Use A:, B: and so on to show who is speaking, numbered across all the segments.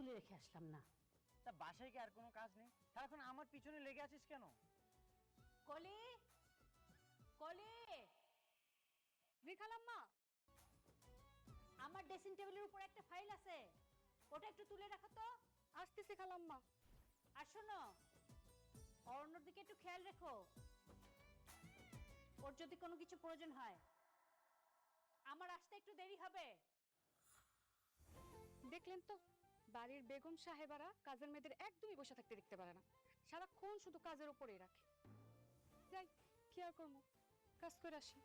A: তুলে রেখে আসলাম না।
B: তা বাসায় কি আর কোনো কাজ নেই? সারাক্ষণ আমার পিছনে লেগে আছিস কেন?
A: কলি, কলি,
C: জি খালাম্মা।
A: আমার ড্রেসিং টেবিলের উপর একটা ফাইল আছে, ওটা একটু তুলে রাখো তো।
C: আসতেছি খালাম্মা।
A: আর শোনো, অরণ্যর দিকে একটু খেয়াল রেখো, ওর যদি কোনো কিছু প্রয়োজন হয়। আমার আসতে একটু দেরি হবে।
C: দেখলেন তো, বাড়ির বেগম সাহেবারা কাজের মেয়েদের একদমই বসে থাকতে দেখতে পারে না, সারাক্ষণ শুধু কাজের উপরেই রাখে। যাই, কি আর করবো, কাজ করে আসি।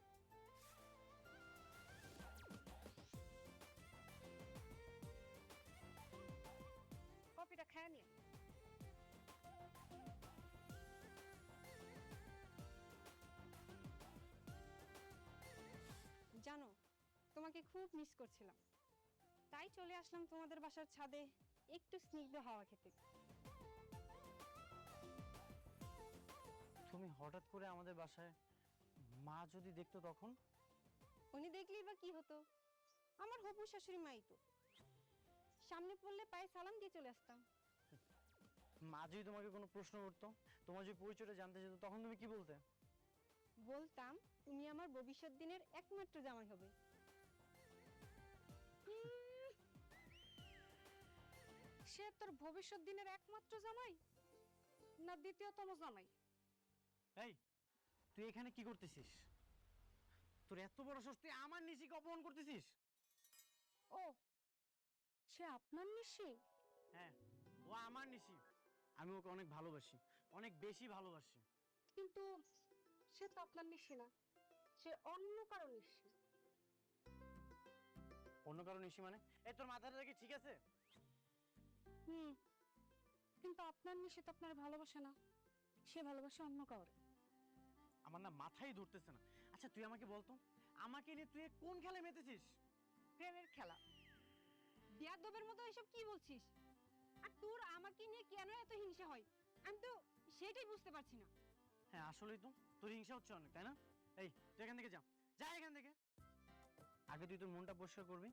C: কফিটা খেয়ে নিয়ে। জানো, তোমাকে খুব মিস করছিলাম, তাই চলে আসলাম তোমাদের বাসার ছাদে একটু স্নিগ্ধ হাওয়া খেতে।
B: তুমি হঠাৎ করে আমাদের বাসায়, মা যদি দেখতো তখন?
C: উনি দেখলেই বা কি হতো, আমার হবু শাশুড়ি মাই তো, সামনে পড়লে পায়ে সালাম দিয়ে চলে আসতাম।
B: মা যদি তোমাকে কোনো প্রশ্ন করতো, তোমার যদি পরিচয়টা জানতে যেত, তখন তুমি কি বলতে?
C: বলতাম তুমি আমার ভবিষ্যৎ দিনের একমাত্র জামাই হবে। সে তোর ভবিষ্যৎ দিনের একমাত্র জামাই না দ্বিতীয়তম জামাই?
B: এই, তুই এখানে কি করতেছিস? তোর এত বড় সাহস, তুই আমার নিশিকে অপমান করতেছিস?
C: ও, সে আপনার নিশি?
B: হ্যাঁ, ও আমার নিশি। আমি ওকে অনেক ভালোবাসি, অনেক বেশি ভালোবাসি।
C: কিন্তু সে তো আপনার নিশি না, সে অন্য কারো নিশি।
B: অন্য কারো নিশি মানে? এই, তোর মাথাটা কি ঠিক আছে?
C: কিন্তু আপনার নিশি তো আপনার ভালোবাসে না, সে ভালোবাসে অন্য কাউরে।
B: আমার না মাথাই ধরতেছে না। আচ্ছা তুই আমাকে বলতো, আমাকে নিয়ে তুই কোন খেলায় মেতেছিস?
C: প্রেমের খেলা। বিয়াদবের মতো এসব কি বলছিস? আর তোর আমাকে নিয়ে কেন এত হিংসা হয়, আমি তো সেটাই বুঝতে পারছি না।
B: হ্যাঁ আসলেই তো, তোর হিংসা হচ্ছে অনেক, তাই না? এই, তুই এখান থেকে যা, যা এখান থেকে। আগে তুই তোর মনটা পরিষ্কার করবি,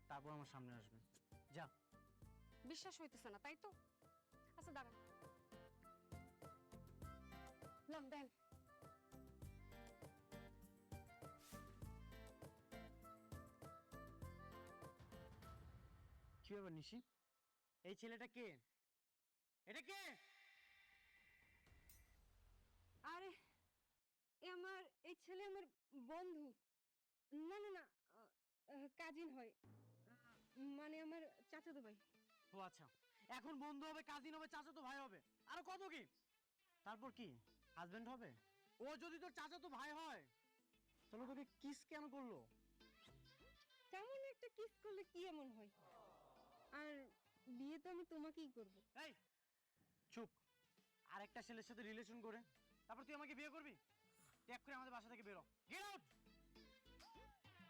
B: তারপর আমার সামনে আসবে। যা।
C: বিশ্বাস হইতেছে না, তাই তো? আচ্ছা দাঁড়ান, লম দেন।
B: কি ব্যাপার নিশি, এই ছেলেটা কে? এটা কে?
C: আরে এই ছেলে আমার বন্ধু। না না না, কাজিন হয়, মানে আমার চাচাতো ভাই।
B: ও আচ্ছা, এখন বন্ধু হবে, কাজিন হবে, চাচাতো ভাই হবে, আরো কত কি। তারপর কি হাজবেন্ড হবে? ও যদি তোর চাচাতো ভাই হয়, তাহলে তোকে কিস কেন করলো?
C: তেমন একটা কিস করলে কি এমন হয়? আর বিয়ে তো আমি তোমাকেই করব।
B: এই চুপ! আরেকটা ছেলের সাথে রিলেশন করে তারপর তুই আমাকে বিয়ে করবি? ত্যাগ করে আমাদের বাসা থেকে বেরো, গেট আউট!